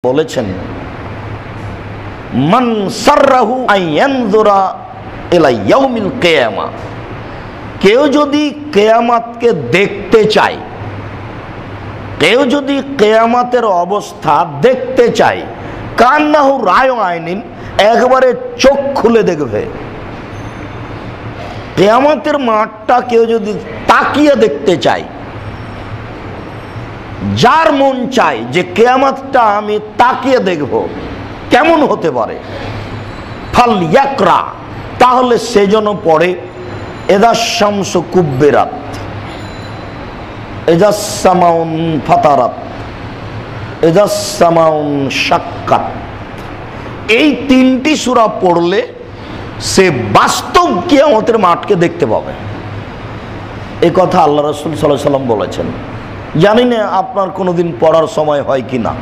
বলেছেন মান সাররাহু আইয়ানজুরা ইলা ইয়াউমিল কিয়ামা, কেউ যদি কিয়ামতকে দেখতে চায়, কেউ যদি কিয়ামতের অবস্থা দেখতে চায়, কান্নাহু রায় আইনিন, একবারে চোখ খুলে দেখবে। কিয়ামতের মাঠটা কেউ যদি তাকিয়ে দেখতে চায়, যার মন চায় যে কিয়ামতটা আমি তাকিয়ে দেখব কেমন হতে পারে, ফাল ইয়াকরা, তাহলে সেজন্য পড়ে এদা শামসু কুব্বিরাত, এদা সামাউন ফাতারাত, এদা সামাউন শাক্কাত। এই তিনটি সূরা পড়লে সে বাস্তব কিয়ামতের মাঠকে দেখতে পাবে। এই কথা আল্লাহ রাসূল সাল্লাল্লাহু আলাইহি ওয়াসাল্লাম বলেছেন। জানি না আপনার কোনোদিন পড়ার সময় হয় কি না।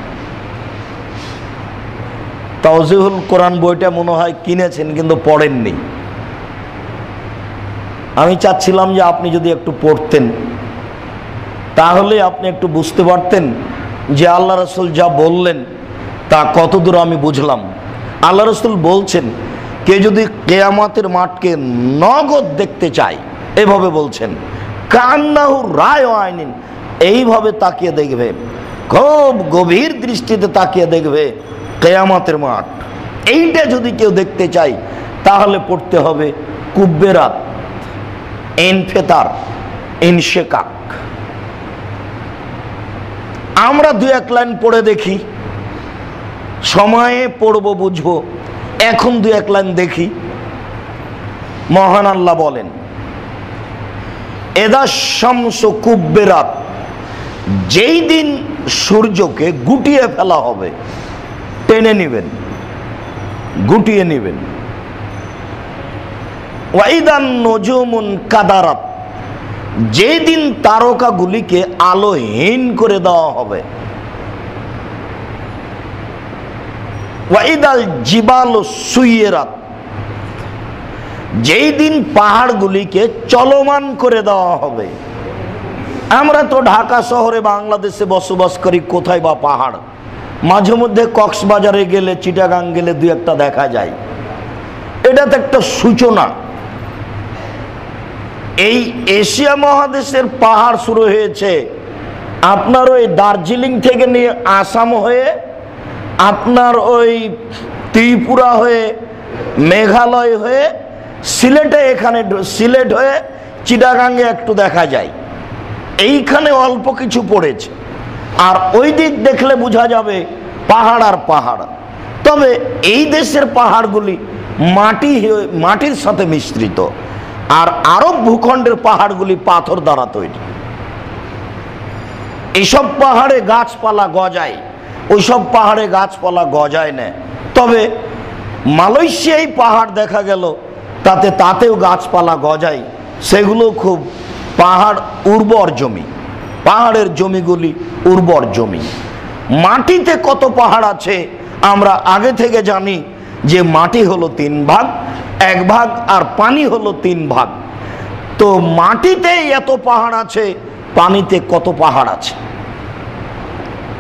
তাওজিহুল কোরআন বইটা মনে হয় কিনেছেন কিন্তু পড়েননি। আমি চাচ্ছিলাম যে আপনি যদি একটু পড়তেন তাহলে আপনি একটু বুঝতে পারতেন যে আল্লাহ রাসূল যা বললেন তা কতদূর আমি বুঝলাম। আল্লাহ রাসূল বলছেন কে যদি কিয়ামতের মাঠকে নগদ দেখতে চায়, এভাবে বলছেন কান্নাহু রায় আইনিন, এইভাবে তাকিয়ে দেখবে, খুব গভীর দৃষ্টিতে তাকিয়ে দেখবে কিয়ামতের মাঠ। এইটা যদি কেউ দেখতে চায় তাহলে পড়তে হবে কুব্বেরাত, ইনফিতার, ইনশিকাক। আমরা দু এক লাইন পড়ে দেখি, সময়ে পড়বো বুঝবো, এখন দু এক লাইন দেখি। মহান আল্লাহ বলেন এদা শামসু কুব্বিরাত, যেই দিন সূর্যকে গুটিয়ে ফেলা হবে, টেনে নেবেন, গুটিয়ে নেবেন। ওয়াইদান নুজুমুন কাদারাত, যেই দিন তারকাগুলিকে আলোহীন করে দেওয়া হবে। ওয়াইদাল জিবালু সুইরাত, যেই দিন পাহাড়গুলিকে চলমান করে দেওয়া হবে। আমরা তো ঢাকা শহরে বাংলাদেশে বসবাস করি, কোথায় বা পাহাড়? মাঝে মধ্যে কক্সবাজারে গেলে, চিটাগাং গেলে দু একটা দেখা যায়। এটা তো একটা সূচনা। এই এশিয়া মহাদেশের পাহাড় শুরু হয়েছে আপনার ওই দার্জিলিং থেকে নিয়ে আসাম হয়ে, আপনার ওই ত্রিপুরা হয়ে, মেঘালয় হয়ে, সিলেটে, এখানে সিলেট হয়ে চিটাগাঙ্গে একটু দেখা যায়। এইখানে অল্প কিছু পড়েছে, আর ওই দিক দেখলে বোঝা যাবে পাহাড় আর পাহাড়। তবে এই দেশের পাহাড়গুলি মাটির সাথে মিশ্রিত, আর আরব ভূখণ্ডের পাহাড়গুলি পাথর দ্বারা তৈরি। এইসব পাহাড়ে গাছপালা গজায়, ওইসব পাহাড়ে গাছপালা গজায় না। তবে মালয়েশিয়ায় পাহাড় দেখা গেল, তাতেও গাছপালা গজায়। সেগুলো খুব পাহাড় উর্বর জমি, পাহাড়ের জমিগুলি উর্বর জমি। মাটিতে কত পাহাড় আছে আমরা আগে থেকে জানি যে মাটি হলো 3 ভাগ, 1 ভাগ আর পানি হলো 3 ভাগ। তো মাটিতে এত পাহাড় আছে, পানিতে কত পাহাড় আছে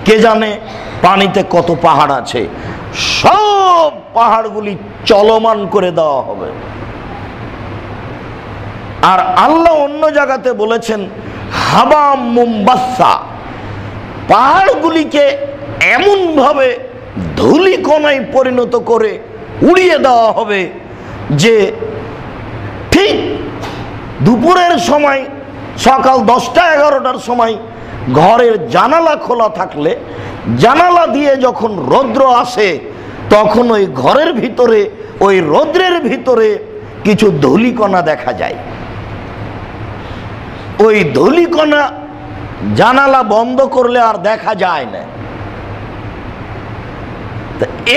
কে জানে? পানিতে কত পাহাড় আছে। সব পাহাড়গুলি চলমান করে দেওয়া হবে। আর আল্লাহ অন্য জায়গাতে বলেছেন হাবা মুম্বাসা, পাহাড়গুলিকে এমন ভাবে ধূলিকণায় পরিণত করে উড়িয়ে দেওয়া হবে যে ঠিক দুপুরের সময়, সকাল 10টা-11টার সময় ঘরের জানালা খোলা থাকলে, জানালা দিয়ে যখন রৌদ্র আসে তখন ওই ঘরের ভিতরে, ওই রৌদ্রের ভিতরে কিছু ধূলিকণা দেখা যায়। ওই ধূলিকণা জানালা বন্ধ করলে আর দেখা যায় না।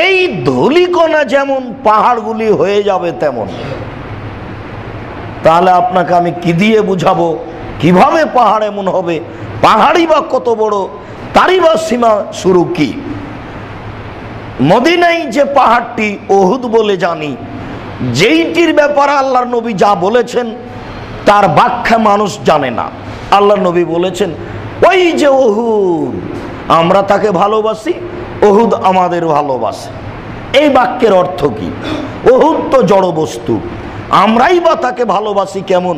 এই ধূলিকণা যেমন পাহাড়গুলি হয়ে যাবে তেমন। তাহলে আপনাকে আমি কি দিয়ে বুঝাবো কিভাবে পাহাড় এমন হবে? পাহাড়ই বা কত বড়, তারই বা সীমা শুরু কি? মদিনায় যে পাহাড়টি উহুদ বলে জানি, যেইটির ব্যাপারে আল্লাহর নবী যা বলেছেন তার ব্যাখ্যা মানুষ জানে না। আল্লাহর নবী বলেছেন ওই যে উহুদ, আমরা তাকে ভালোবাসি, উহুদ আমাদের ভালোবাসে। এই বাক্যের অর্থ কি? উহুদ তো জড় বস্তু, আমরাই বা তাকে ভালোবাসি কেমন,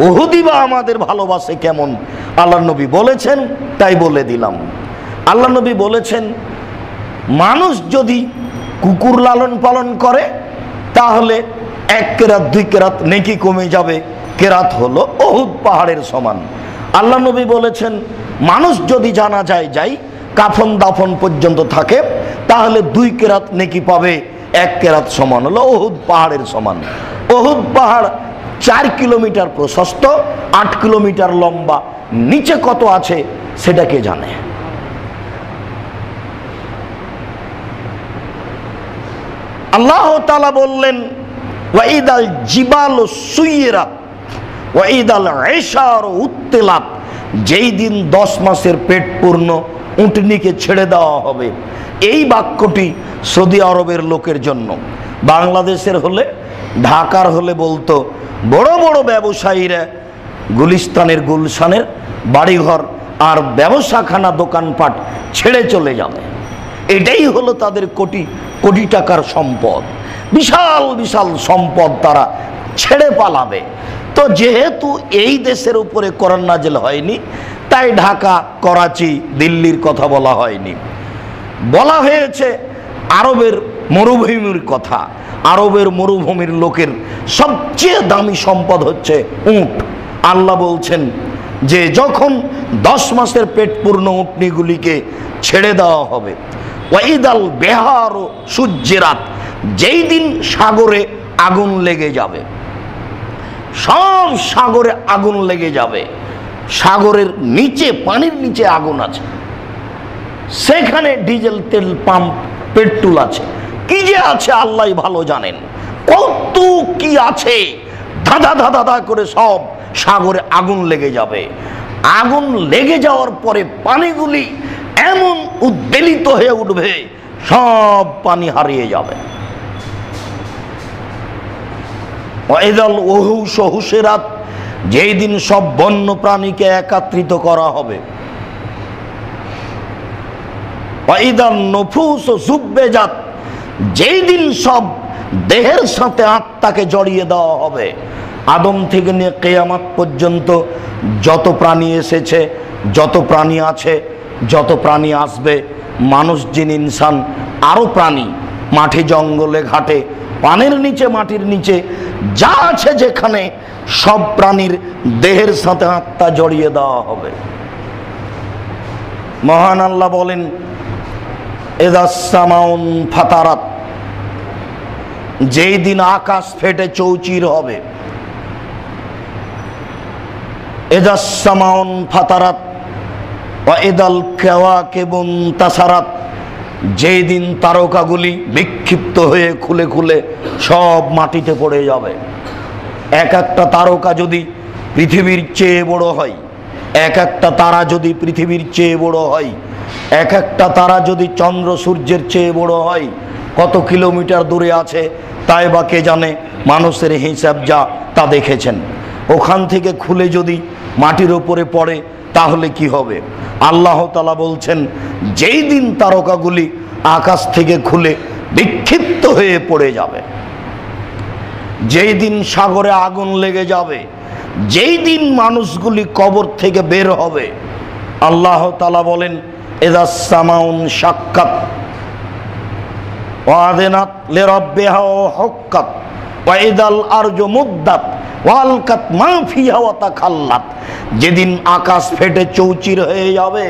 উহুদই বা আমাদের ভালোবাসে কেমন? আল্লাহ নবী বলেছেন, তাই বলে দিলাম। আল্লাহ নবী বলেছেন, মানুষ যদি কুকুর লালন পালন করে তাহলে 1 কেরাত 2 কেরাত নেকি কমে যাবে। কেরাত হলো উহুদ পাহাড়ের সমান। আল্লাহ নবী বলেছেন, মানুষ যদি জানাজায় যায় কাফন দাফন পর্যন্ত থাকে তাহলে 2 কেরাত নেকি পাবে। 1 কেরাত সমান হলো উহুদ পাহাড়ের সমান। উহুদ পাহাড় 4 কিলোমিটার প্রশস্ত, 8 কিলোমিটার লম্বা। নিচে কত আছে সেটা কে জানে? আল্লাহ তাআলা বললেন, ওয়াইদাল জিবালু সুইরাত ওয়াইদাল ইশারু উত্তিলাত, যেই দিন 10 মাসের পেট পূর্ণ উটনিকে ছেড়ে দেওয়া হবে। এই বাক্যটি সৌদি আরবের লোকের জন্য। বাংলাদেশের হলে, ঢাকার হলে বলতো বড় বড় ব্যবসায়ীরা গুলিস্তানের গুলশানের বাড়িঘর আর ব্যবসাখানা দোকানপাট ছেড়ে চলে যাবে। এটাই হলো তাদের কোটি কোটি টাকার সম্পদ, বিশাল বিশাল সম্পদ তারা ছেড়ে পালাবে। তো যেহেতু এই দেশের উপরে কোরআন নাযিল হয়নি, তাই ঢাকা, করাচি, দিল্লির কথা বলা হয়নি। বলা হয়েছে আরবের মরুভূমির কথা। আরবের মরুভূমির লোকের সবচেয়ে দামি সম্পদ হচ্ছে উট। আল্লাহ বলছেন যে যখন 10 মাসের পেট পূর্ণ উটনিগুলিকে ছেড়ে দেওয়া হবে, ওয়াইদাল বিহারু সুজ্জিরাত, যেই দিন সাগরে আগুন লেগে যাবে, সব সাগরে আগুন লেগে যাবে। সাগরের নিচে, পানির নিচে আগুন আছে, সেখানে ডিজেল, তেল পাম্প, পেট্রোল আছে, কি যে আছে আল্লাহ ভালো জানেন। কত কি আছে, ধাঁধা ধাঁধা ধাঁধা করে সব সাগরে আগুন লেগে যাবে। আগুন লেগে যাওয়ার পরে পানিগুলি এমন উদ্বেলিত হয়ে উঠবে, সব পানি হারিয়ে যাবে। ওয়াইদাল উহুশ হুশিরাত, যেই দিন সব বন্য প্রাণীকে একত্রিত করা হবে। ওয়াইদান নুফুস যুব্বাজাত, যেই দিন সব দেহের সাথে আত্মাকে জড়িয়ে দেওয়া হবে। আদম থেকে নিয়ে কিয়ামত পর্যন্ত যত প্রাণী এসেছে, যত প্রাণী আছে, যত প্রাণী আসবে, মানুষ, জিন, ইনসান, আরো প্রাণী, মাঠে জঙ্গলে ঘাটে, পানের নিচে, মাটির নিচে যা আছে যেখানে, সব প্রাণীর দেহের সাথে আত্মা জড়িয়ে দেওয়া হবে। মহান আল্লাহ বলেন, ইযাস সামাউন ফাতারাত, যেই দিন আকাশ ফেটে চৌচির হবে। ইযাস সামাউন ফাতারাত ওয়া ইদাল কাওয়াকিবুন তাসারাত, যেই দিন তারকাগুলি বিক্ষিপ্ত হয়ে খুলে খুলে সব মাটিতে পড়ে যাবে। এক একটা তারকা যদি পৃথিবীর চেয়ে বড় হয়, এক একটা তারা যদি পৃথিবীর চেয়ে বড় হয়, এক একটা তারা যদি চন্দ্র সূর্যের চেয়ে বড় হয়, কত কিলোমিটার দূরে আছে তাই বা কে জানে। মানুষের হিসাব যা তা দেখেছেন। ওখান থেকে খুলে যদি মাটির উপরে পড়ে তাহলে কি হবে? আল্লাহ তাআলা বলছেন, যেই দিন তারকাগুলি আকাশ থেকে খুলে বিক্ষিপ্ত হয়ে পড়ে যাবে, যেই দিন সাগরে আগুন লেগে যাবে, যেই দিন মানুষগুলি কবর থেকে বের হবে, আল্লাহ তাআলা বলেন, ইযাস সামাউন শাক্কাত ওয়া আযনাত লিরাব্বিহা ওয়া হুক্কাত ওয়া ইদাল আরজু মুদ্দাত ওয়া আলকাত মা ফিহা ওয়া তাখাল্লাত, যেদিন আকাশ ফেটে চৌচির হয়ে যাবে।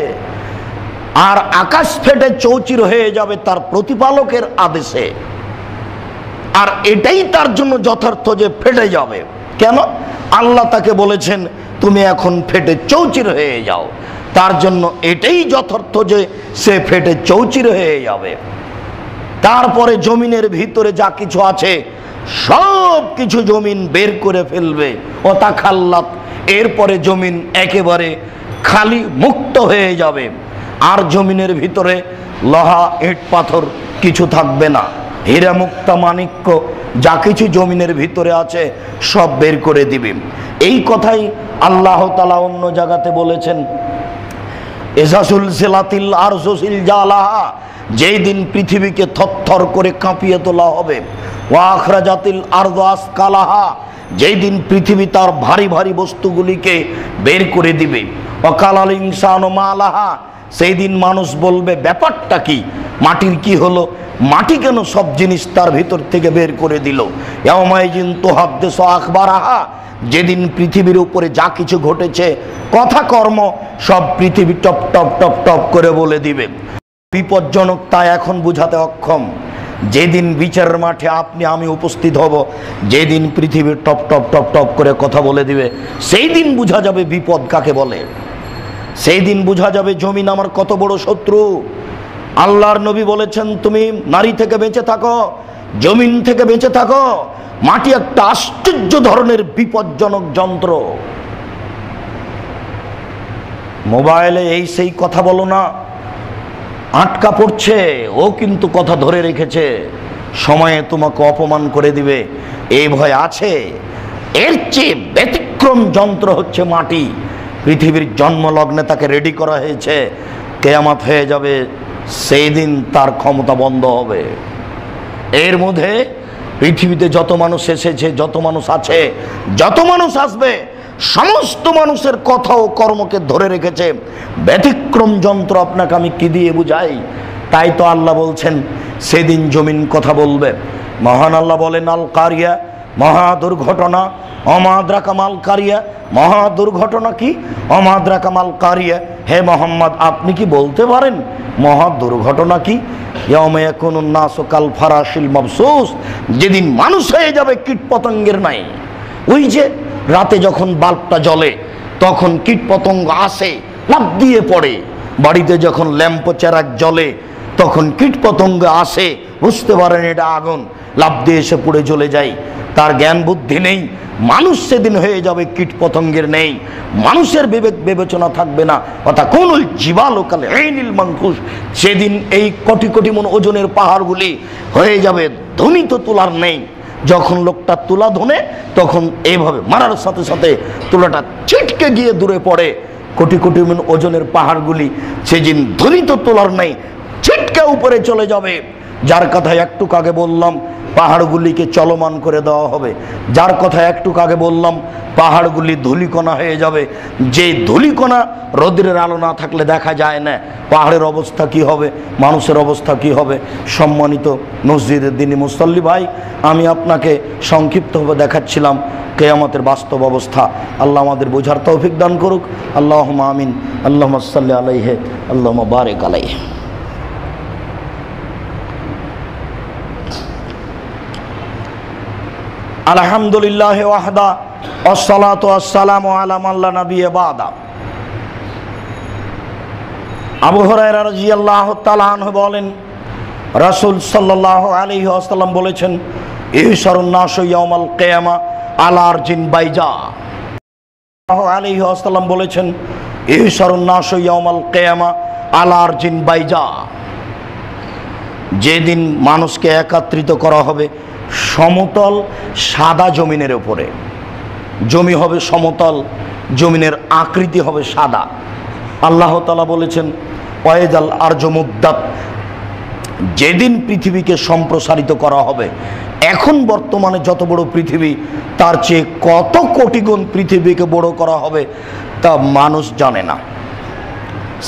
আর আকাশ ফেটে চৌচির হয়ে যাবে তার প্রতিপালকের আদেশে। আর এটাই তার জন্য যথার্থ যে ফেটে যাবে। কেন? আল্লাহ তাকে বলেছেন, তুমি এখন ফেটে চৌচির হয়ে যাও। তার জন্য এটাই যথার্থ যে সে ফেটে চৌচির হয়ে যাবে। তারপরে জমিনের ভিতরে যা কিছু আছে সব কিছু জমিন বের করে ফেলবে। ও তাখাল্লাত, এরপরে জমিন একেবারে খালি, মুক্ত হয়ে যাবে। আর জমিনের ভিতরে লোহা, ইট, পাথর কিছু থাকবে না। হীরা, মুক্তা, মাণিক্য যা কিছু জমিনের ভিতরে আছে সব বের করে দিবে। এই কথাই আল্লাহ তাআলা অন্য জায়গাতে বলেছেন, এজাসুল সিলাতিল আরজু জিলজালাহা, যেই দিন পৃথিবীকে থরথর করে কাঁপিয়ে তোলা হবে। ওয়া আখরাজাতিল আরদু আসকালাহা, যেই দিন পৃথিবী তার ভারী ভারী বস্তুগুলিকে বের করে দিবে। ওয়াকালাল ইনসানু মা লাহা, সেই দিন মানুষ বলবে ব্যাপারটা কি, মাটির কি হলো, মাটি কেন সব জিনিস তার ভিতর থেকে বের করে দিল। ইয়াউমাইজিন তুহাদ্দিসু আখবারাহা, যেদিন পৃথিবীর উপরে যা কিছু ঘটেছে কথা কর্ম সব পৃথিবী টপ টপ টপ টপ করে বলে দিবে। বিপজ্জনক তা এখন বুঝাতে অক্ষম। যেদিন বিচারের মাঠে আপনি আমি উপস্থিত হব, যেদিন পৃথিবী টপ টপ টপ টপ করে কথা বলে দিবে, সেই দিন বোঝা যাবে বিপদ কাকে বলে। সেই দিন বোঝা যাবে জমিন আমার কত বড় শত্রু। আল্লাহর নবী বলেছেন, তুমি নারী থেকে বেঁচে থাকো, জমিন থেকে বেঁচে থাকো। মাটি একটা আশ্চর্য ধরনের বিপজ্জনক যন্ত্র। মোবাইলে এই সেই কথা বলো না, আটকা পড়ছে, ও কিন্তু কথা ধরে রেখেছে, সময়ে তোমাকে অপমান করে দিবে, এই ভয় আছে। এর চেয়ে ব্যতিক্রম যন্ত্র হচ্ছে মাটি। পৃথিবীর জন্মলগ্নে তাকে রেডি করা হয়েছে, কিয়ামত হয়ে যাবে, সেই দিন তার ক্ষমতা বন্ধ হবে। এর মধ্যে পৃথিবীতে যত মানুষ এসেছে, যত মানুষ আছে, যত মানুষ আসবে, সমস্ত মানুষের কথা ও কর্মকে ধরে রেখেছে ব্যতিক্রম যন্ত্র। আপনাকে আমি কি দিয়ে বুঝাই? তাই তো আল্লাহ বলছেন সেদিন জমিন কথা বলবে। মহান আল্লাহ বলেন, আল কারিয়া, মহা দুর্ঘটনা। অমাদ্রা কামাল কারিয়া, মহা দুর্ঘটনা কি? অমাদ্রা কামাল কারিয়া, হে মোহাম্মদ আপনি কি বলতে পারেন মহা দুর্ঘটনা কি? ইয়াউমা ইয়াকুনুন নাসু কাল ফারাশিল মাবসুস, যেদিন মানুষ হয়ে যাবে কীট পতঙ্গের নাই। ওই যে রাতে যখন বাল্বটা জ্বলে তখন কীট পতঙ্গ আসে, লাফ দিয়ে পড়ে। বাড়িতে যখন ল্যাম্প চেরাক জ্বলে তখন কীট পতঙ্গ আসে, বুঝতে পারেন এটা আগুন, লাফ দিয়ে এসে পুড়ে জ্বলে যায়। তার জ্ঞান বুদ্ধি নেই। মানুষ সেদিন হয়ে যাবে কীট পতঙ্গের নেই, মানুষের বিবেক বিবেচনা থাকবে না। অর্থাৎ কোনুল জিবালু কাল আইনিল মানফুস, সেদিন এই কোটি কোটি মন ওজনের পাহাড়গুলি হয়ে যাবে ধনী তো তোলার নেই। যখন লোকটা তুলা ধনে তখন এইভাবে মারার সাথে সাথে তুলাটা ছিটকে গিয়ে দূরে পড়ে। কোটি কোটি মন ওজনের পাহাড়গুলি সেদিন ধনী তো তোলার নেই, ছিটকে উপরে চলে যাবে। যার কথা একটু আগে বললাম পাহাড়গুলিকে চলমান করে দেওয়া হবে। যার কথা একটু আগে বললাম পাহাড়গুলি ধূলিকণা হয়ে যাবে। যে ধূলিকণা রোদ্রের আলো না থাকলে দেখা যায় না, পাহাড়ের অবস্থা কি হবে, মানুষের অবস্থা কি হবে। সম্মানিত মসজিদের দিনী মুসল্লি ভাই, আমি আপনাকে সংক্ষিপ্তভাবে দেখাচ্ছিলাম কিয়ামতের বাস্তব অবস্থা। আল্লাহ আমাদের বোঝার তৌফিক দান করুক। আল্লাহুম্মা আমিন। আল্লাহুম্মা সাল্লি আলাইহি, আল্লাহুম্মা বারিক আলাইহি। আলহামদুলিল্লাহ ওয়াহদা, আসসালাতু ওয়াসসালামু আলা মান লা নাবিয়্যা বাদা। আবু হুরায়রা রাদিয়াল্লাহু তাআলা আনহু বলেন, রাসূল সাল্লাল্লাহু আলাইহি ওয়াসাল্লাম বলেছেন, ইহশারুন নাসু ইয়াউমাল কিয়ামা আলা আরজিন বাইজা। সাল্লাল্লাহু আলাইহি ওয়াসাল্লাম বলেছেন, ইহশারুন নাসু ইয়াউমাল কিয়ামা আলা আরজিন বাইজা। যেদিন মানুষকে একত্রিত করা হবে সমতল সাদা জমিনের উপরে। জমি হবে সমতল, জমিনের আকৃতি হবে সাদা। আল্লাহ তাআলা বলেছেন, ওয়াইদাল আরজু মুদ্দাত, যেদিন পৃথিবীকে সম্প্রসারিত করা হবে। এখন বর্তমানে যত বড় পৃথিবী তার চেয়ে কত কোটি গুণ পৃথিবীকে বড় করা হবে তা মানুষ জানে না।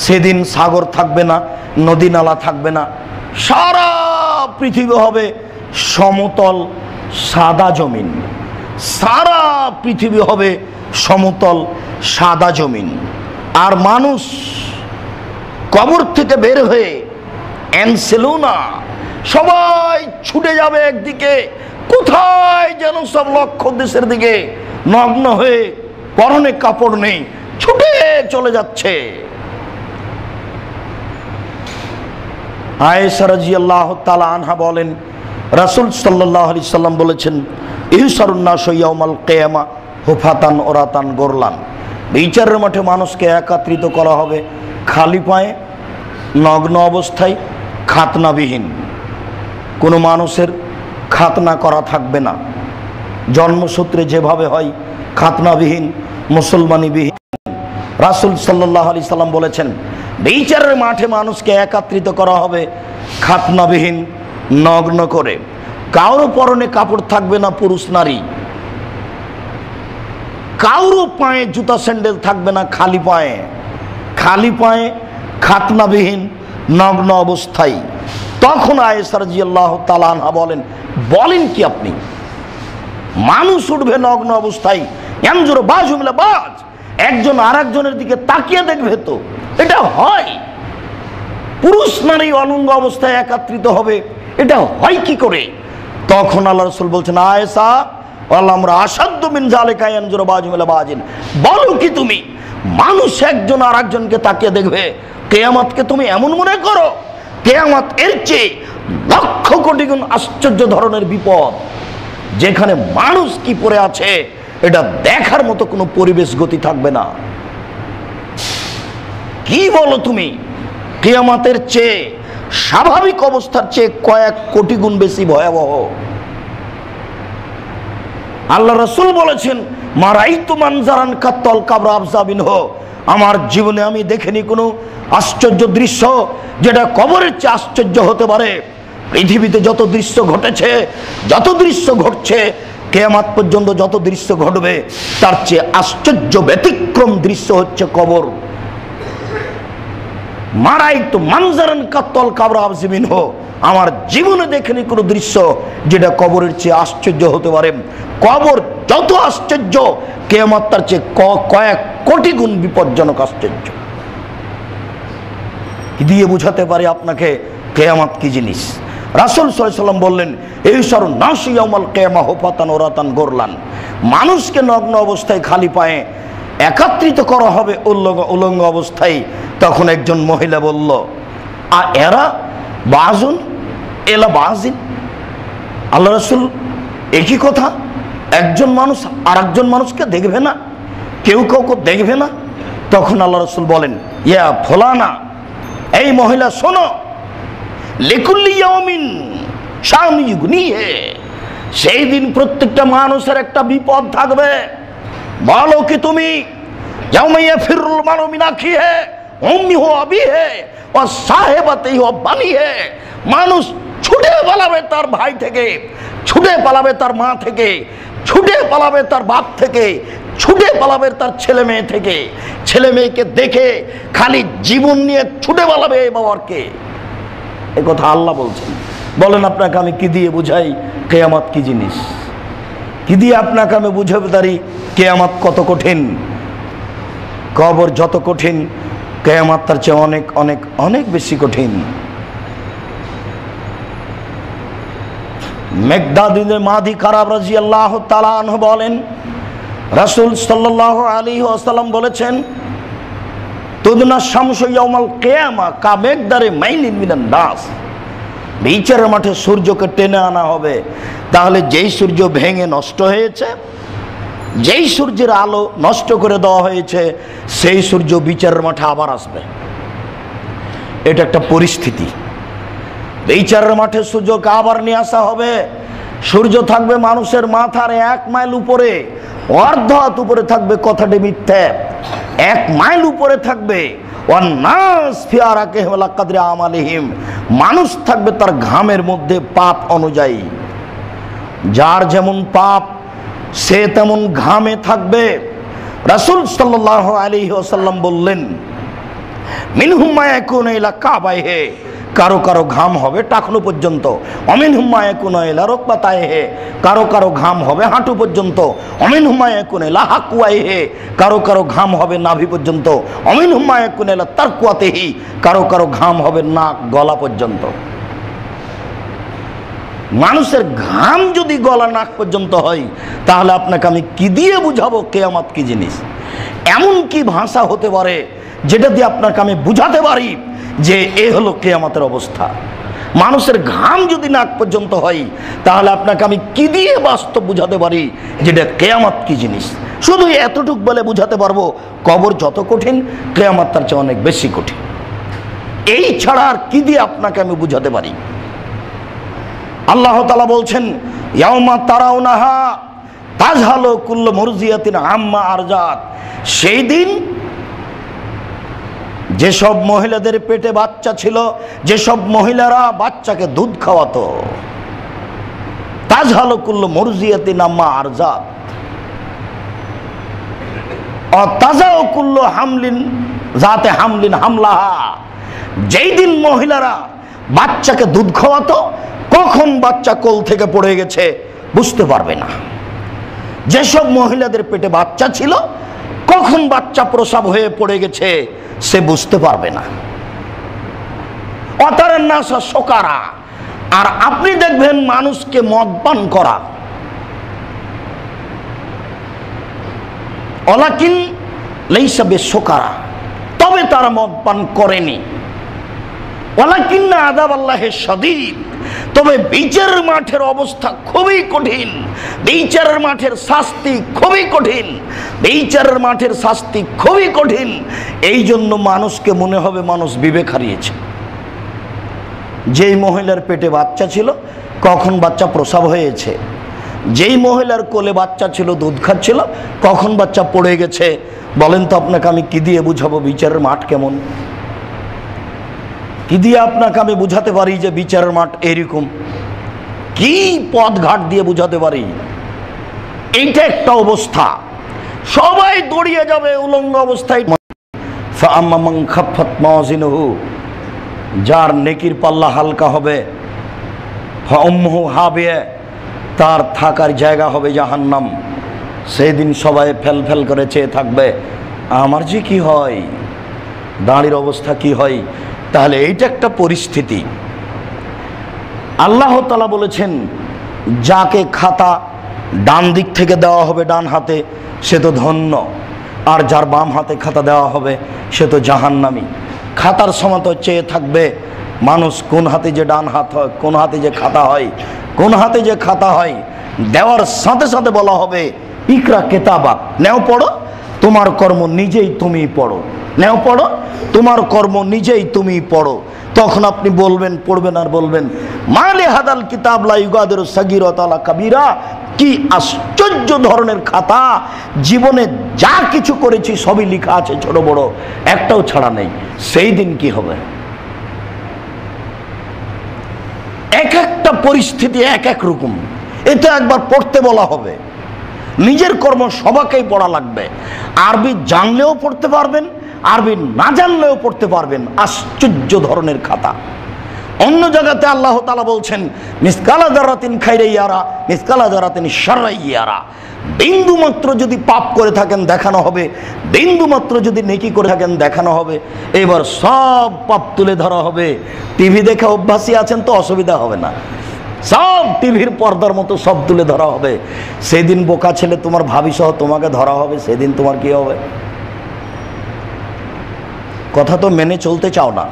সেদিন সাগর থাকবে না, নদী নালা থাকবে না, সারা পৃথিবী হবে সমতল সাদা জমিন। সারা পৃথিবী হবে সমতল সাদা জমিন। আর মানুষ কবর থেকে বের হয়ে এনসেলুনা সবাই ছুটে যাবে একদিকে, কোথায় যেন সব লক্ষ্য দেশের দিকে, নগ্ন হয়ে পরনে কাপড় নেই, ছুটে চলে যাচ্ছে। আয়েশা রাদিয়াল্লাহু তাআলা আনহা বলেন, রাসূল সাল্লাল্লাহু আলাইহি সাল্লাম বলেছেন, ইহশারুন নাসু ইয়াউমাল কিয়ামা হুফাতান ওরাতান গোরলান। বিচারের মাঠে মানুষকে একত্রিত করা হবে খালি পায়ে, নগ্ন অবস্থায়, খাতনাবিহীন। কোনো মানুষের খাতনা করা থাকবে না। জন্মসূত্রে যেভাবে হয় খাতনাবিহীন, মুসলমানিবিহীন। রাসূল সাল্লাল্লাহু আলাইহি সাল্লাম বলেছেন, বিচারের মাঠে মানুষকে একত্রিত করা হবে খাতনাবিহীন, নগ্ন করে। কারো পরনে কাপড় থাকবে না, পুরুষ নারী। কারো পায়ে জুতা স্যান্ডেল থাকবে না, খালি পায়ে, খালি পায়ে, খাতনাবিহীন, নগ্ন অবস্থায়। তখন আয়েশা রাদিয়াল্লাহু তাআলা আনহা বলেন, বলেন কি আপনি? মানুষ উঠবে নগ্ন অবস্থায়, ইয়ানজুরু বাযুহুম ইলা বায, একজন আরেকজনের দিকে তাকিয়ে দেখবে। তো এটা হয়? পুরুষ নারী অলঙ্গ অবস্থায় একত্রিত হবে, এটা হয় কি করে? তখন আল্লাহ রাসূল বলছেন, আয়েশা আমরা আসাদ্দু মিন যালিকা ইয়ানজুরু বাযুহুম ইলা বাযিন, বলো কি তুমি মানুষ একজন আরেকজনকে তাকিয়ে দেখবে? কিয়ামতকে তুমি এমন মনে করো? কিয়ামত এর চেয়ে লক্ষ কোটি গুণ আশ্চর্য ধরনের বিপদ, যেখানে মানুষ কি পড়ে আছে এটা দেখার মতো কোনো পরিবেশ গতি থাকবে না। কি বলো তুমি? কিয়ামতের চেয়ে, স্বাভাবিক অবস্থার চেয়ে কয়েক কোটি গুণ বেশি ভয়াবহ। আল্লাহ রাসূল বলেছেন, মা রাইতু মানজারান কাত্তাল কাবরা আফজা মিনহু, আমার জীবনে আমি দেখিনি কোনো আশ্চর্য দৃশ্য যেটা কবরের চেয়ে আশ্চর্য হতে পারে। পৃথিবীতে যত দৃশ্য ঘটেছে, যত দৃশ্য ঘটছে, কিয়ামত পর্যন্ত যত দৃশ্য ঘটবে, তার চেয়ে আশ্চর্য ব্যতিক্রম দৃশ্য হচ্ছে কবর। মারাইতু মানজারান কাত্তাল কাবরা আফজা মিনহু, আমার জীবনে দেখিনি কোনো দৃশ্য যেটা কবরের চেয়ে আশ্চর্য হতে পারে। কবর যত আশ্চর্য, কিয়ামত তার চেয়ে কয়েক কোটি গুণ বিপজ্জনক আশ্চর্য। কি দিয়ে বুঝাতে পারি আপনাকে কিয়ামত কি জিনিস? রাসূল সাল্লাল্লাহু আলাইহি ওয়াসাল্লাম বললেন, ইহশারু নাসু ইয়াউমাল কিয়ামাহ হুফাতান ওরাতান গোরলান, মানুষকে নগ্ন অবস্থায় খালি পায়ে একত্রিত করা হবে উলঙ্গ অবস্থায়। তখন একজন মহিলা বলল, আ এরা বাজুন এলা বাজিন, আল্লাহ রাসূল একই কথা, একজন মানুষ আর একজন মানুষকে দেখবে না, কেউ কাউকে দেখবে না? তখন আল্লাহ রাসূল বলেন, ইয়া ফুলানা, এই মহিলা শোনো, লিকুল্লি ইয়াউমিন শাআনুন ইগনিহি, সেই দিন প্রত্যেকটা মানুষের একটা বিপদ থাকবে। বলো কি তুমি? ইয়াউমা ইয়াফিরুল মারউ মিন আখিহি উম্মিহি ওয়া আবিহি ওয়া সাহিবাতিহি ওয়া বানিহি, মানুষ ছুটে পালাবে তার ভাই থেকে, ছুটে পালাবে তার মা থেকে, ছুটে পালাবে তার বাপ থেকে, ছুটে পালাবে তার ছেলে মেয়ে থেকে, ছেলে মেয়েকে দেখে খালি জীবন নিয়ে ছুটে পালাবে এই বাবারকে। এ কথা আল্লাহ বলছেন। বলেন আপনাকে আমি কি দিয়ে বুঝাই কিয়ামত কি জিনিস? কি দিয়ে আপনাকে আমি বুঝাতে পারি কিয়ামত কত কঠিন? কবর যত কঠিন, কিয়ামত তার চেয়ে অনেক অনেক অনেক বেশি কঠিন। মেকদাদ ইবনে মাদি কারাব রাদিয়াল্লাহু তাআলা আনহু বলেন, রাসূল সাল্লাল্লাহু আলাইহি ওয়াসাল্লাম বলেছেন, তুদনা শামসু ইয়াউমাল কিয়ামা কা মেকদারে মাইলিন মিনান নাস, বিচারের মাঠে সূর্যকে টেনে আনা হবে। তাহলে যেই সূর্য ভেঙে নষ্ট হয়েছে, যেই সূর্যের আলো নষ্ট করে দেওয়া হয়েছে, সেই সূর্য বিচারের মাঠে আবার আসবে। এটা একটা পরিস্থিতি। বিচারের মাঠে সূর্যকে আবার নিয়ে আসা হবে। সূর্য থাকবে মানুষের মাথার 1 মাইল উপরে, অর্ধ হাত উপরে থাকবে, কথাটি মিথ্যে। 1 মাইল উপরে থাকবে। ওয়ান্নাস ফি আরাকিহিম আলা কাদরি আমালিহিম, মানুষ থাকবে তার ঘামের মধ্যে পাপ অনুযায়ী। যার যেমন পাপ সে তেমন ঘামে থাকবে। রাসূল সাল্লাল্লাহু আলাইহি ওয়াসাল্লাম বললেন, মিনহুম মা ইয়াকুনু ইলা কাবাইহি, কারো কারো ঘাম হবে টাকনু পর্যন্ত। অমিনহুম মা ইয়াকুনু ইলা রুকবাতাইহি, কারো কারো ঘাম হবে হাঁটু পর্যন্ত। অমিনহুম মা ইয়াকুনু ইলা হাকওয়াইহি, কারো কারো ঘাম হবে নাভি পর্যন্ত। অমিনহুম মা ইয়াকুনু ইলা তারকুয়াতিহি, কারো কারো ঘাম হবে নাক গলা পর্যন্ত। মানুষের ঘাম যদি গলা নাক পর্যন্ত হয়, তাহলে আপনাকে আমি কি দিয়ে বুঝাবো কিয়ামত কি জিনিস? এমন কি ভাষা হতে পারে যেটা দিয়ে আপনাকে আমি বুঝাতে পারি যে এ হলো কিয়ামতের অবস্থা? মানুষের ঘাম যদি নাক পর্যন্ত হয়, তাহলে আপনাকে আমি কি দিয়ে বাস্তব বুঝাতে পারি যেটা কিয়ামত কি জিনিস? শুধু এতটুক বলে বুঝাতে পারবো, কবর যত কঠিন, কিয়ামত তার চেয়ে অনেক বেশি কঠিন। এই ছাড়া আর কি দিয়ে আপনাকে আমি বুঝাতে পারি? আল্লাহ তাআলা বলছেন, ইয়াউমা তারাউনাহা তাজহালু কুল্লু মুরজিয়াতিন আম্মা আরজাত, সেই দিন যেসব মহিলাদের পেটে বাচ্চা ছিল, যেসব মহিলারা বাচ্চাকে দুধ খাওয়াতো, তাজহালু কুল্লু মুরজিয়াতিন আম্মা আরজাত অতাজাউ কুল্লু হামলিন যাতে হামলিন হামলাহা। যেই দিন মহিলারা বাচ্চাকে দুধ খাওয়াতো, কখন বাচ্চা কোল থেকে পড়ে গেছে বুঝতে পারবে না। যেসব মহিলাদের পেটে বাচ্চা ছিল, কখন বাচ্চা প্রসব হয়ে পড়ে গেছে সে বুঝতে পারবে না। অতারের নাসা শোকারা। আর আপনি দেখবেন মানুষকে মদ পান করা, ওয়ালাকিন লাইসা বিশোকারা, তবে তারা মদ পান করেনি। ওয়ালাকিন্না আযাবাল্লাহি শাদীদ, তবে বিচারের মাঠের অবস্থা খুবই কঠিন, বিচারের মাঠের শাস্তি খুবই কঠিন, বিচারের মাঠের শাস্তি খুবই কঠিন। এই জন্য মানুষকে মনে হবে মানুষ বিবেক হারিয়েছে। যেই মহিলার পেটে বাচ্চা ছিল, কখন বাচ্চা প্রসব হয়েছে, যেই মহিলার কোলে বাচ্চা ছিল দুধ খাচ্ছিল, কখন বাচ্চা পড়ে গেছে, বলেন তো আপনাকে আমি কি দিয়ে বুঝাবো বিচারের মাঠ কেমন? কি দিয়ে আপনাকে আমি বুঝাতে পারি যে বিচারের মাঠ এরকম? কি পথ ঘাট দিয়ে বুঝাতে পারি? এইটা একটা অবস্থা, সবাই দৌড়িয়ে যাবে উলঙ্গ অবস্থায়। ফাআম্মা মান খাফফাত মাওয়াজিনুহু, যার নেকির পাল্লা হালকা হবে, ফাউম্মুহু হাবিয়া, তার থাকার জায়গা হবে জাহান্নাম। সেই দিন সবাই ফেল ফেল করে চেয়ে থাকবে, আমার যে কি হয়, দাঁড়ির অবস্থা কি হয়। তাহলে এইটা একটা পরিস্থিতি। আল্লাহ তাআলা বলেছেন, যাকে খাতা ডান দিক থেকে দেওয়া হবে ডান হাতে, সে তো ধন্য, আর যার বাম হাতে খাতা দেওয়া হবে সে তো জাহান্নামী। খাতার সময় তো চেয়ে থাকবে মানুষ, কোন হাতে যে ডান হাত হয়, কোন হাতে যে খাতা হয়, কোন হাতে যে খাতা হয়। দেওয়ার সাথে সাথে বলা হবে, ইকরা কিতাবাক, নেও পড়ো, তোমার কর্ম নিজেই তুমি পড়ো, নেও পড়ো, তোমার কর্ম নিজেই তুমি পড়ো। তখন আপনি বলবেন, পড়বেন আর বলবেন, মালে হাদাল কিতাব লা ইউগাদিরু সাগীরাতান ওয়ালা কাবীরা, কি আশ্চর্য ধরনের খাতা, জীবনে যা কিছু করেছি সবই লেখা আছে, ছোট বড় একটাও ছাড়া নেই। সেই দিন কি হবে? এক একটা পরিস্থিতি এক এক রকম। এটা একবার পড়তে বলা হবে, নিজের কর্ম সবাইকেই পড়া লাগবে। আরবি জানলেও পড়তে পারবেন, আরবি না জানলেও পড়তে পারবেন। আশ্চর্য ধরনের খাতা। অন্য জায়গাতে আল্লাহ তাআলা বলছেন, মিসকালা যারাতিন খাইরাই ইয়ারা, মিসকালা যারাতিন শাররাই ইয়ারা। বিন্দু মাত্র যদি পাপ করে থাকেন দেখানো হবে, বিন্দু মাত্র যদি নেকি করে থাকেন দেখানো হবে। এবার সব পাপ তুলে ধরা হবে। টিভি দেখে অভ্যাসী আছেন তো অসুবিধা হবে না, সব টিভির পর্দার মতো সব তুলে ধরা হবে। সেদিন বোকা ছেলে তোমার ভাবি সহ তোমাকে ধরা হবে, সেদিন তোমার কি হবে? কথা তো মেনে চলতে চাও না,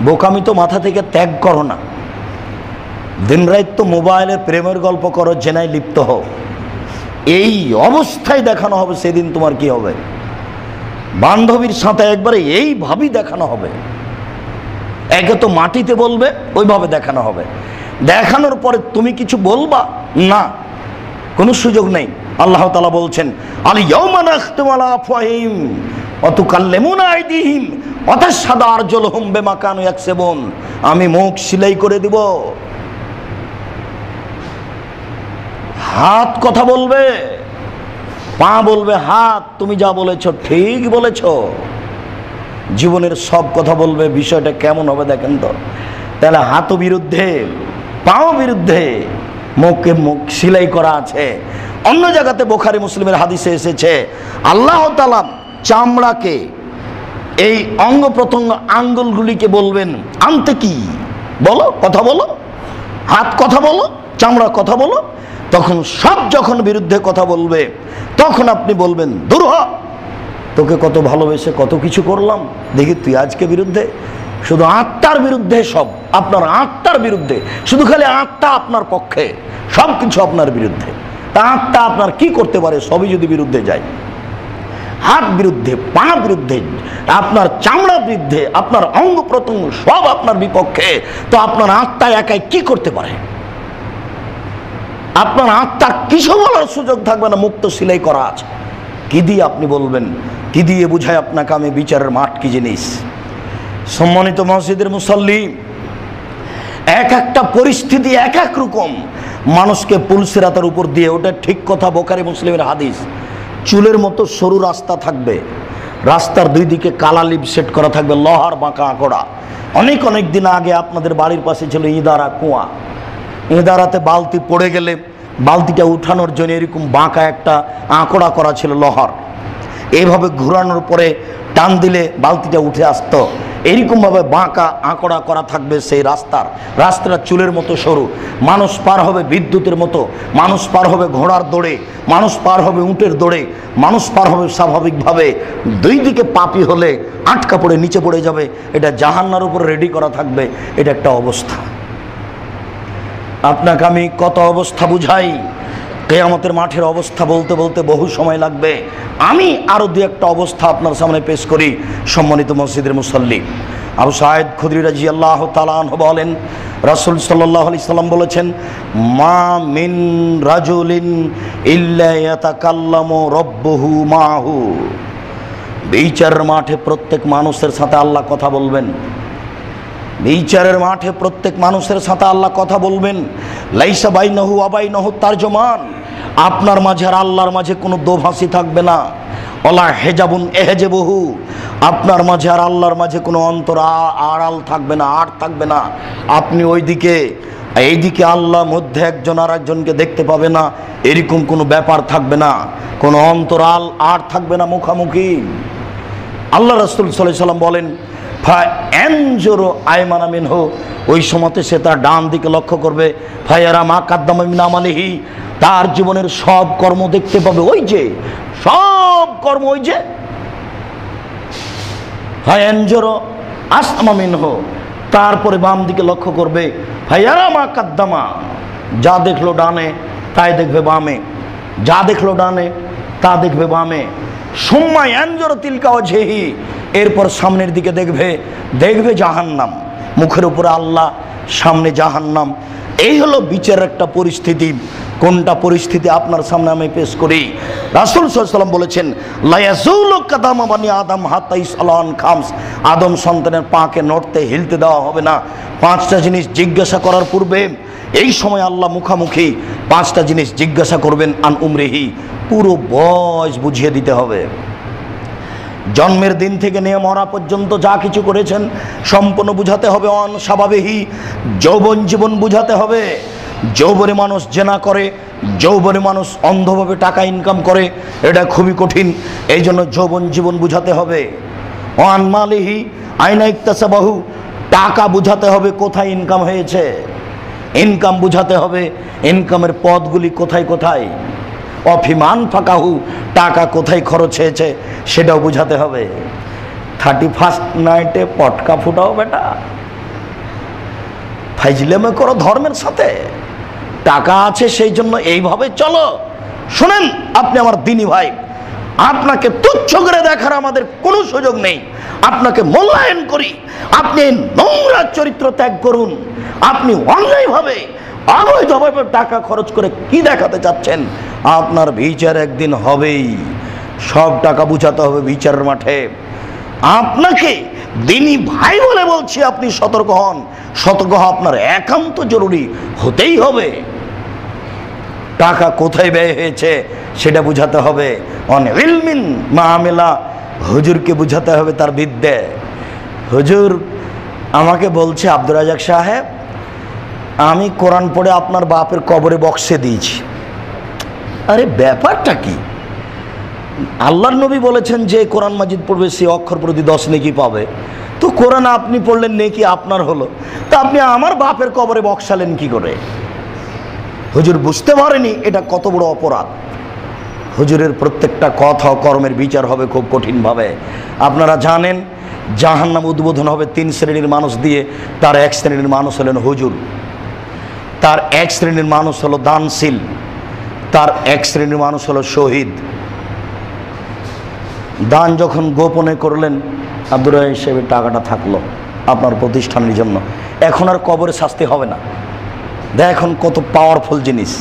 বোকামি তো মাথা থেকে ত্যাগ করো না, দিনরাত তো মোবাইলের প্রেমের গল্প করো, জেনায় লিপ্ত হও। এই অবস্থায় দেখানো হবে, সেদিন তোমার কি হবে? বান্ধবীর সাথে একবারে এইভাবেই দেখানো হবে। একে তো মাটিতে বলবে, ওইভাবে দেখানো হবে। দেখানোর পরে তুমি কিছু বলবা না, কোনো সুযোগ নেই। আল্লাহ তাআলা বলছেন, আল ইয়াউমা নাখতিমু আলা আফওয়াহিহিম ওয়া তুকাল্লিমুনা আইদিহিম ওয়া তাশহাদু আরজুলুহুম বিমা কানু ইয়াকসিবুন। আমি মুখ সিলাই করে দিব, হাত কথা বলবে, পা বলবে হাত তুমি যা বলেছ ঠিক বলেছ। জীবনের সব কথা বলবে। বিষয়টা কেমন হবে দেখেন তো। তাহলে হাতও বিরুদ্ধে, পাও বিরুদ্ধে, মুখে মুখ সিলাই করা আছে। অন্য জায়গাতে বুখারী মুসলিমের হাদিসে এসেছে, আল্লাহ তাআলা চামড়াকে, এই অঙ্গ প্রত্যঙ্গ আঙ্গুলগুলিকে বলবেন, আনতে কি বলো, কথা বলো, হাত কথা বলো, চামড়া কথা বলো। তখন সব যখন বিরুদ্ধে কথা বলবে, তখন আপনি বলবেন, দূর হ, তোকে কত ভালোবেসে কত কিছু করলাম, দেখি তুই আজকে বিরুদ্ধে। শুধু আত্মার বিরুদ্ধে, সব আপনার আত্মার বিরুদ্ধে, শুধু খালি আত্মা আপনার পক্ষে, সব কিছু আপনার বিরুদ্ধে। তা আত্মা আপনার কি করতে পারে? সবই যদি বিরুদ্ধে যায়, হাত বিরুদ্ধে, পা বিরুদ্ধে, আপনার চামড়া বিরুদ্ধে, আপনার অঙ্গ প্রত্যঙ্গ সব আপনার বিপক্ষে, তো আপনার আত্মা একাই কি করতে পারে? আপনার আত্মা কিছু বলার সুযোগ থাকবে না, মুক্ত সিলাই করা আছে। কি দিয়ে আপনি বলবেন? কি দিয়ে বুঝাই আপনাকে আমি বিচারের মাঠ কি জিনিস? সম্মানিত মসজিদের মুসল্লি, এক একটা পরিস্থিতি এক এক রকম মানুষকে পুলসিরাতের উপর দিয়ে, ওটা ঠিক কথা, বোখারি মুসলিমের হাদিস। চুলের মতো সরু রাস্তা থাকবে, রাস্তার দুই দিকে কালা লিপ সেট করা থাকবে, লোহার বাঁকা আঁকড়া। অনেক অনেক দিন আগে আপনাদের বাড়ির পাশে ছিল ইদারা কুয়া, ইদারাতে বালতি পড়ে গেলে বালতিটা উঠানোর জন্য এরকম বাঁকা একটা আঁকড়া করা ছিল লোহার, এইভাবে ঘুরানোর পরে টান দিলে বালতিটা উঠে আসতো। এরকমভাবে বাঁকা আঁকড়া করা থাকবে সেই রাস্তাটা চুলের মতো সরু। মানুষ পার হবে বিদ্যুতের মতো, মানুষ পার হবে ঘোড়ার দৌড়ে, মানুষ পার হবে উটের দৌড়ে, মানুষ পার হবে স্বাভাবিকভাবে। দুই দিকে পাপি হলে আটকা পড়ে নিচে পড়ে যাবে, এটা জাহান্নার উপর রেডি করা থাকবে। এটা একটা অবস্থা। আপনাকে আমি কত অবস্থা বুঝাই, কিয়ামতের মাঠের অবস্থা বলতে বলতে বহু সময় লাগবে। আমি আরও দু একটা অবস্থা আপনার সামনে পেশ করি। সম্মানিত মসজিদের মুসল্লি, আবু সাঈদ খুদরি রাদিয়াল্লাহু তাআলা আনহু বলেন, রাসূল সাল্লাল্লাহু আলাইহি সাল্লাম বলেছেন, মা মিন রাজুলিন ইল্লা ইয়াতাকাল্লামু রাব্বুহু মাহু। বিচারের মাঠে প্রত্যেক মানুষের সাথে আল্লাহ কথা বলবেন। বিচারের মাঠে প্রত্যেক মানুষের সাথে আল্লাহ কথা বলবেন। লাইসা বাইনাহু ওয়া বাইনাহু তারজমান। আপনার মাঝে আর আল্লাহর মাঝে কোনো দোভাষী থাকবে না। ওয়ালা হেজাবুন এহজেবহু। আপনার মাঝে আর আল্লাহর মাঝে কোনো অন্তর আড়াল থাকবে না, আড় থাকবে না। আপনি ওইদিকে এইদিকে আল্লাহ মধ্যে একজন আর একজনকে দেখতে পাবে না, এরকম কোনো ব্যাপার থাকবে না, কোনো অন্তরাল আড় থাকবে না, মুখামুখি। আল্লাহ রাসূল সাল্লাল্লাহু আলাইহি সাল্লাম বলেন, ফায়ানজুরু আয়মানা মিনহু। ওই সময়তে সে তার ডান দিকে লক্ষ্য করবে। ফায়ারা মা কাদ্দামা মিন আমালিহি। তার জীবনের সব কর্ম দেখতে পাবে, ওই যে সব কর্ম, ওই যে। ফায়ানজুরু আসমা মিনহু। তারপরে বাম দিকে লক্ষ্য করবে। ফায়ারা মা কাদ্দামা। যা দেখলো ডানে তাই দেখবে বামে, যা দেখলো ডানে তা দেখবে বামে। সুম্মা ইয়ানজুরু তিলকা ওয়াজহিহি। এরপর সামনের দিকে দেখবে জাহান্নাম, মুখের উপরে আল্লাহ, সামনে জাহান্নাম। এই হলো বিচারের একটা পরিস্থিতি। কোনটা পরিস্থিতি আপনার সামনে আমি পেশ করি। রাসূল সাল্লাল্লাহু আলাইহি ওয়াসাল্লাম বলেছেন, লা ইয়াজুলু কাদামা বানি আদম হাত্তা ইসআলান খামস। আদম সন্তানের পাকে নড়তে হিলতে দেওয়া হবে না। পাঁচটা জিনিস জিজ্ঞাসা করার পূর্বে, এই সময় আল্লাহ মুখামুখি পাঁচটা জিনিস জিজ্ঞাসা করবেন। আন উমরিহি। পুরো বয়স বুঝিয়ে দিতে হবে। জন্মের দিন থেকে নিয়ে মরা পর্যন্ত যা কিছু করেছেন সম্পূর্ণ বুঝাতে হবে। অন স্বাভাবিকই যৌবন জীবন বুঝাতে হবে। যৌবনে মানুষ জেনা করে, যৌবনে মানুষ অন্ধভাবে টাকা ইনকাম করে, এটা খুবই কঠিন। এই জন্য যৌবন জীবন বুঝাতে হবে। ওয়ান মালিহি আইনা ইকতাসাবাহু। টাকা বুঝাতে হবে, কোথায় ইনকাম হয়েছে, ইনকাম বুঝাতে হবে, ইনকামের পথগুলি কোথায় কোথায়। অফিমান ফাঁকাহু। টাকা কোথায় খরচ হয়েছে সেটাও বুঝাতে হবে। 31st নাইটে পটকা ফুটাও বেটা, ফাইজলেমে করো ধর্মের সাথে। টাকা আছে সেই জন্য এইভাবে চলো। শুনেন, আপনি আমার দিনী ভাই, আপনাকে তুচ্ছ করে দেখার আমাদের কোনো সুযোগ নেই। আপনাকে মূল্যায়ন করি। আপনি নোংরা চরিত্র ত্যাগ করুন। আপনি অন্যায়ভাবে অবৈধভাবে টাকা খরচ করে কি দেখাতে চাচ্ছেন? আপনার বিচার একদিন হবেই। সব টাকা বুঝাতে হবে বিচারের মাঠে। আপনাকে দিনী ভাই বলে বলছি, আপনি সতর্ক হন। সতর্ক হওয়া আপনার একান্ত জরুরি, হতেই হবে। টাকা কোথায় ব্যয় হয়েছে সেটা বুঝাতে হবে। অন ইলমিন মাআমিলা। হুজুরকে বুঝাতে হবে তার বিদ্যে। হুজুর আমাকে বলছে, আব্দুর রাজাক সাহেব, আমি কোরআন পড়ে আপনার বাপের কবরে বক্সে দিয়েছি। আরে ব্যাপারটা কি? আল্লাহর নবী বলেছেন যে কোরআন মাজিদ পড়বে সে অক্ষর প্রতি 10 নেকি পাবে। তো কোরআন আপনি পড়লেন, নেকি আপনার হলো, তা আপনি আমার বাপের কবরে বক্সালেন কি করে? হুজুর বুঝতে পারেনি এটা কত বড় অপরাধ। হুজুরের প্রত্যেকটা কথা ও কর্মের বিচার হবে খুব কঠিনভাবে। আপনারা জানেন, জাহান্নাম উদ্বোধন হবে 3 শ্রেণীর মানুষ দিয়ে। তার এক শ্রেণীর মানুষ হলেন হুজুর, তার এক শ্রেণীর মানুষ হলো দানশীল, তার এক শ্রেণীর মানুষ হলো শহীদ। দান যখন গোপনে করলেন, আব্দুর রাজাক সাহেবের টাকাটা থাকলো আপনার প্রতিষ্ঠানের জন্য, এখন আর কবরে শাস্তি হবে না। দেখুন কত পাওয়ারফুল জিনিস।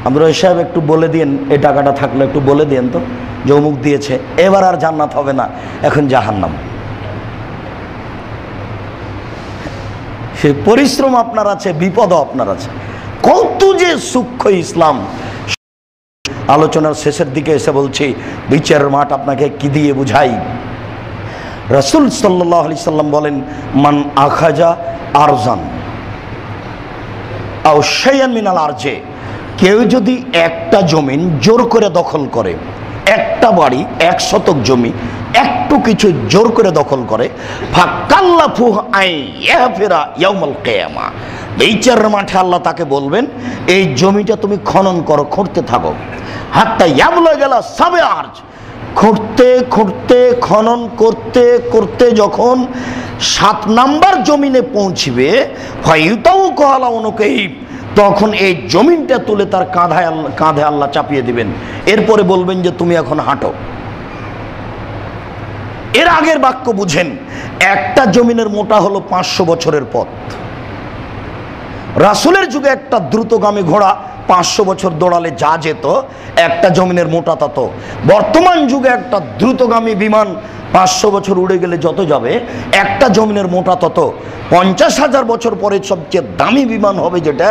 আব্দুর রাজাক সাহেব একটু বলে দিন, এই টাকাটা থাকলো একটু বলে দিন তো। যে অমুক দিয়েছে, এবার আর জান্নাত হবে না, এখন জাহান্নাম। সে পরিশ্রম আপনার আছে, বিপদও আপনার আছে। কত যে সূক্ষ্ম ইসলাম। আলোচনার শেষের দিকে এসে বলছি, বিচারের মাঠ আপনাকে কি দিয়ে বুঝাই। রাসূল সাল্লাল্লাহু আলাইহি সাল্লাম বলেন, মান আখাজা আরজান আও শাইআন মিনাল আরজে, কেউ যদি একটা জমিন জোর করে দখল করে, একটা বাড়ি 1 শতক জমি একটু কিছু জোর করে দখল করে, ফাকাল্লাফুহ আই ইয়াফিরা ইয়াউমাল কিয়ামা, বিচারের মাঠে আল্লাহ তাকে বলবেন এই জমিটা তুমি খনন করো, খুঁড়তে থাকো, হাত্তা ইয়াবলা গেল সাবে আরজ, খুঁড়তে খুঁড়তে খনন করতে করতে যখন 7 নাম্বার জমিনে পৌঁছবে, ফায়ুতাউ কালা অনুকাই, তখন এই জমিনটা তুলে তার কাঁধে আল্লাহ চাপিয়ে দিবেন। এরপরে বলবেন যে তুমি এখন হাঁটো। এর আগের বাক্য বুঝেন, একটা জমিনের মোটা হলো 500 বছরের পথ। রাসূলের যুগে একটা দ্রুতগামী ঘোড়া 500 বছর দৌড়ালে যা যেত, একটা জমিনের মোটা তত। বর্তমান যুগে একটা দ্রুতগামী বিমান 500 বছর উড়ে গেলে যত যাবে, একটা জমিনের মোটা তত। 50,000 বছর পরে সবচেয়ে দামি বিমান হবে যেটা,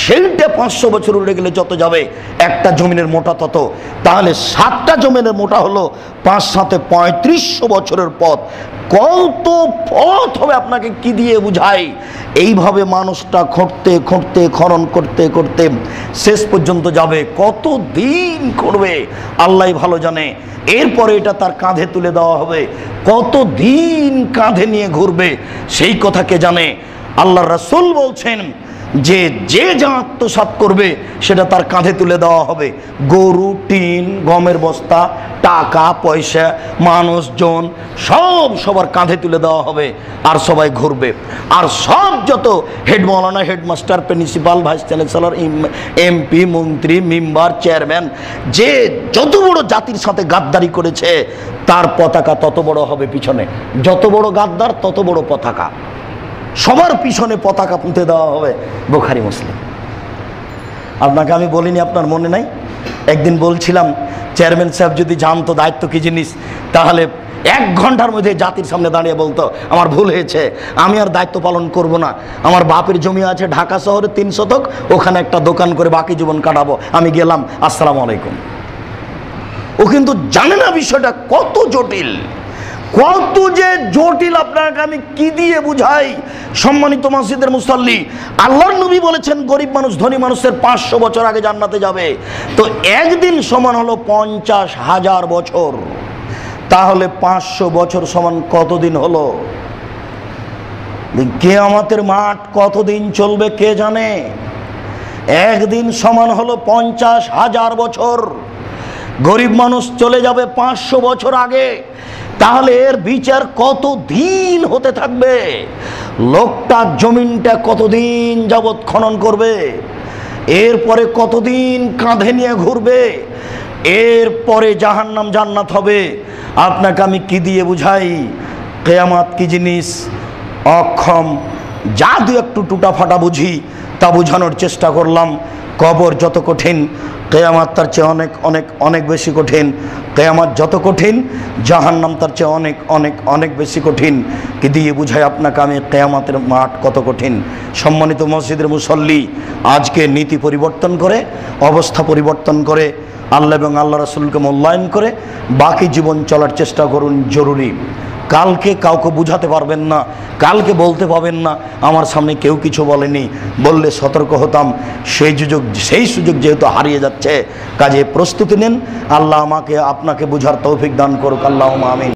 সেইটা 500 বছর উড়ে গেলে যত যাবে, একটা জমিনের মোটা তত। তাহলে 7টা জমিনের মোটা হলো 5 7 3500 বছরের পথ। কত পথ হবে আপনাকে কি দিয়ে বুঝাই। এইভাবে মানুষটা খুঁড়তে খুঁড়তে খনন করতে করতে শেষ পর্যন্ত যাবে। কত দিন করবে আল্লাহ ভালো জানে। এরপরে এটা তার কাঁধে তুলে দেওয়া হবে। কত দিন কাঁধে নিয়ে ঘুরবে সেই কথা কে জানে। আল্লাহ রাসূল বলছেন যে যে যা আত্মসাৎ করবে সেটা তার কাঁধে তুলে দেওয়া হবে। গরু, টিন, গমের বস্তা, টাকা পয়সা, মানুষজন সব সবার কাঁধে তুলে দেওয়া হবে, আর সবাই ঘুরবে। আর সব যত হেড মাওলানা, headmaster, principal, vice chancellor, MP, মন্ত্রী, মেম্বার, চেয়ারম্যান, যে যত বড় জাতির সাথে গাদ্দারি করেছে তার পতাকা তত বড় হবে পিছনে। যত বড় গাদ্দার তত বড় পতাকা, সবার পিছনে পতাকা পুঁতে দেওয়া হবে। বুখারী, মুসলিম। আপনাকে আমি বলিনি, আপনার মনে নাই? একদিন বলছিলাম চেয়ারম্যান সাহেব যদি জানতো দায়িত্ব কি জিনিস, তাহলে 1 ঘন্টার মধ্যে জাতির সামনে দাঁড়িয়ে বলতো আমার ভুল হয়েছে, আমি আর দায়িত্ব পালন করব না। আমার বাপের জমি আছে ঢাকা শহরে 3 শতক, ওখানে একটা দোকান করে বাকি জীবন কাটাবো। আমি গেলাম, আসসালামু আলাইকুম। ও কিন্তু জানে না বিষয়টা কত জটিল, কত যে জটিল। আপনাকে আমি কি দিয়ে বুঝাই। সম্মানিত মসজিদের মুসাল্লি, আল্লাহর নবী বলেছেন গরিব মানুষ ধনী মানুষের 500 বছর আগে জান্নাতে যাবে। তো একদিন সমান হলো 50,000 বছর। তাহলে 500 বছর সমান কতদিন হলো? কিয়ামতের মাঠ কতদিন চলবে কে জানে। একদিন সমান হলো 50,000 বছর। গরিব মানুষ চলে যাবে 500 বছর আগে। তাহলে এর বিচার কত দিন হতে থাকবে? লোকটা জমিনটা কতদিন যাবৎ খনন করবে, এরপরে কতদিন কাঁধে নিয়ে ঘুরবে, এরপরে জাহান্নাম জান্নাত হবে। আপনাকে আমি কি দিয়ে বুঝাই কিয়ামত কি জিনিস? অক্ষম। যা দু একটু টুটা ফাটা বুঝি তা বোঝানোর চেষ্টা করলাম। কবর যত কঠিন, কিয়ামত তার চেয়ে অনেক অনেক অনেক বেশি কঠিন। কিয়ামত যত কঠিন, জাহান্নাম তার চেয়ে অনেক অনেক অনেক বেশি কঠিন। কি দিয়ে বুঝাই আপনাকে আমি কিয়ামতের মাঠ কত কঠিন। সম্মানিত মসজিদের মুসল্লি, আজকে নীতি পরিবর্তন করে, অবস্থা পরিবর্তন করে, আল্লাহ এবং আল্লাহ রাসূলকে মূল্যায়ন করে বাকি জীবন চলার চেষ্টা করুন। জরুরি। কালকে কাউকে বুঝাতে পারবেন না, কালকে বলতে পারবেন না আমার সামনে কেউ কিছু বলেনি, বললে সতর্ক হতাম। সেই সুযোগ যেহেতু হারিয়ে যাচ্ছে, কাজে প্রস্তুতি নেন। আল্লাহ আমাকে আপনাকে বুঝার তৌফিক দান করুক। আল্লাহুম্মা আমিন।